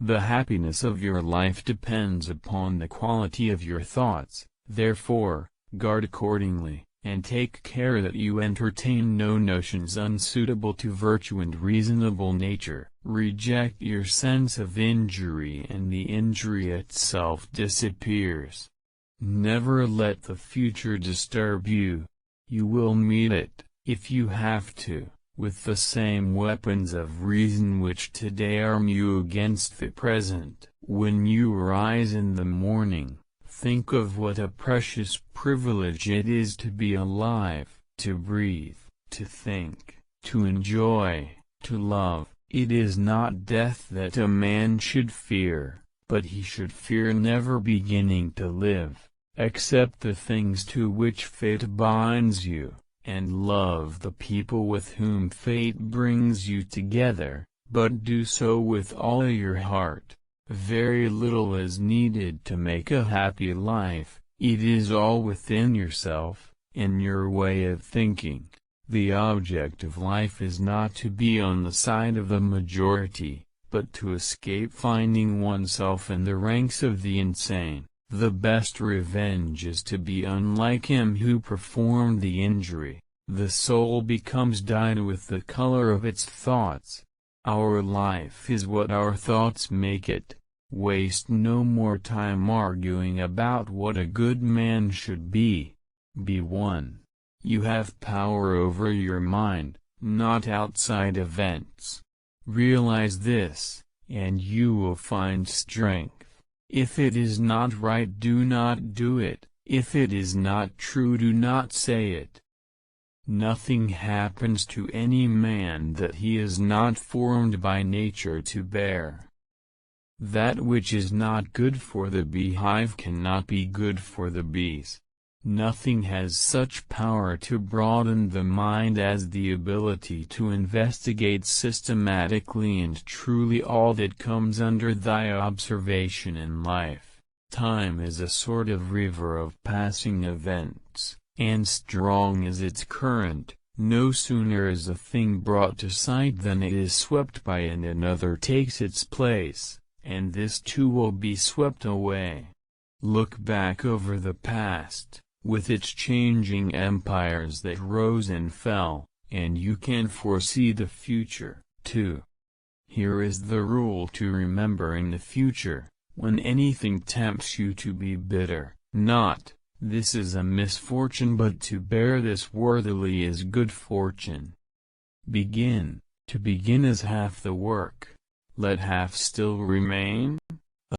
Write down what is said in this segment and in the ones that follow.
The happiness of your life depends upon the quality of your thoughts, therefore, guard accordingly, and take care that you entertain no notions unsuitable to virtue and reasonable nature. Reject your sense of injury and the injury itself disappears. Never let the future disturb you. You will meet it, if you have to, with the same weapons of reason which today arm you against the present. When you rise in the morning, think of what a precious privilege it is to be alive, to breathe, to think, to enjoy, to love. It is not death that a man should fear, but he should fear never beginning to live. Accept the things to which fate binds you, and love the people with whom fate brings you together, but do so with all your heart. Very little is needed to make a happy life, it is all within yourself, in your way of thinking. The object of life is not to be on the side of the majority, but to escape finding oneself in the ranks of the insane. The best revenge is to be unlike him who performed the injury. The soul becomes dyed with the color of its thoughts. Our life is what our thoughts make it. Waste no more time arguing about what a good man should be. Be one. You have power over your mind, not outside events. Realize this, and you will find strength. If it is not right, do not do it. If it is not true, do not say it. Nothing happens to any man that he is not formed by nature to bear. That which is not good for the beehive cannot be good for the bees. Nothing has such power to broaden the mind as the ability to investigate systematically and truly all that comes under thy observation in life. Time is a sort of river of passing events, and strong is its current. No sooner is a thing brought to sight than it is swept by and another takes its place, and this too will be swept away. Look back over the past, with its changing empires that rose and fell, and you can foresee the future, too. Here is the rule to remember in the future, when anything tempts you to be bitter, not, "This is a misfortune," but to bear this worthily is good fortune. Begin. To begin is half the work. Let half still remain.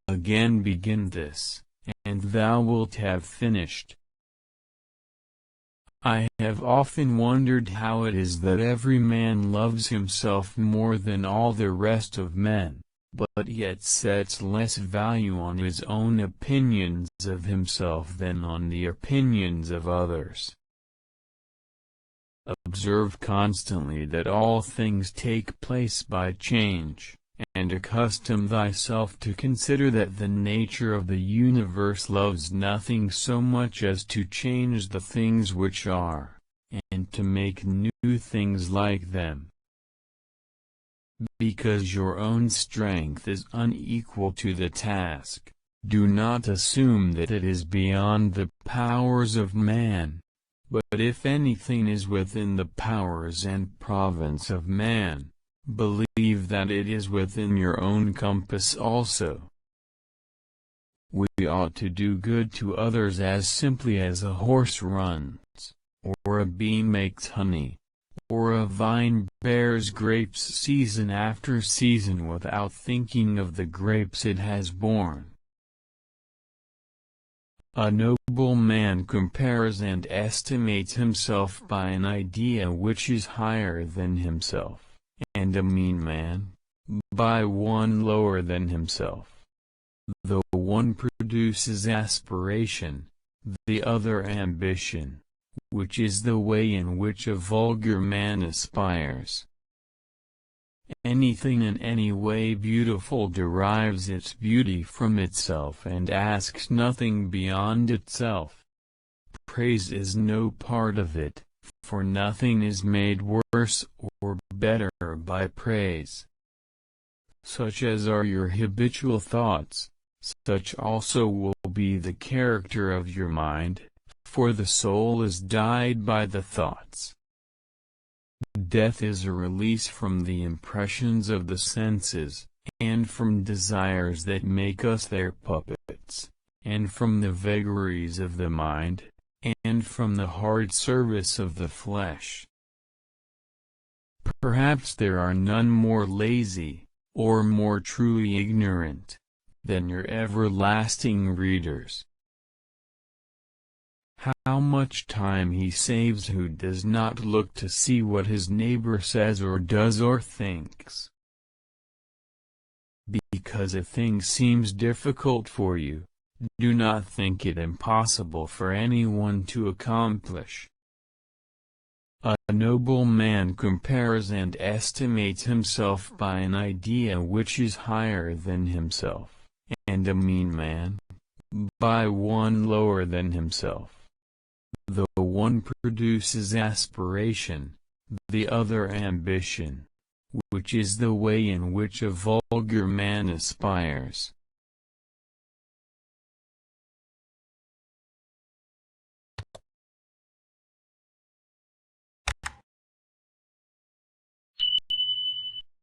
Again begin this, and thou wilt have finished. I have often wondered how it is that every man loves himself more than all the rest of men, but yet sets less value on his own opinions of himself than on the opinions of others. Observe constantly that all things take place by change, and accustom thyself to consider that the nature of the universe loves nothing so much as to change the things which are, and to make new things like them. Because your own strength is unequal to the task, do not assume that it is beyond the powers of man, but if anything is within the powers and province of man, believe that it is within your own compass also. We ought to do good to others as simply as a horse runs, or a bee makes honey, or a vine bears grapes season after season without thinking of the grapes it has borne. A noble man compares and estimates himself by an idea which is higher than himself, and a mean man, by one lower than himself. The one produces aspiration, the other ambition, which is the way in which a vulgar man aspires. Anything in any way beautiful derives its beauty from itself and asks nothing beyond itself. Praise is no part of it, for nothing is made worse or better by praise. such as are your habitual thoughts, such also will be the character of your mind, for the soul is dyed by the thoughts. Death is a release from the impressions of the senses, and from desires that make us their puppets, and from the vagaries of the mind, and from the hard service of the flesh. Perhaps there are none more lazy, or more truly ignorant, than your everlasting readers. How much time he saves who does not look to see what his neighbor says or does or thinks. Because a thing seems difficult for you, do not think it impossible for anyone to accomplish. A noble man compares and estimates himself by an idea which is higher than himself, and a mean man, by one lower than himself. The one produces aspiration, the other ambition, which is the way in which a vulgar man aspires.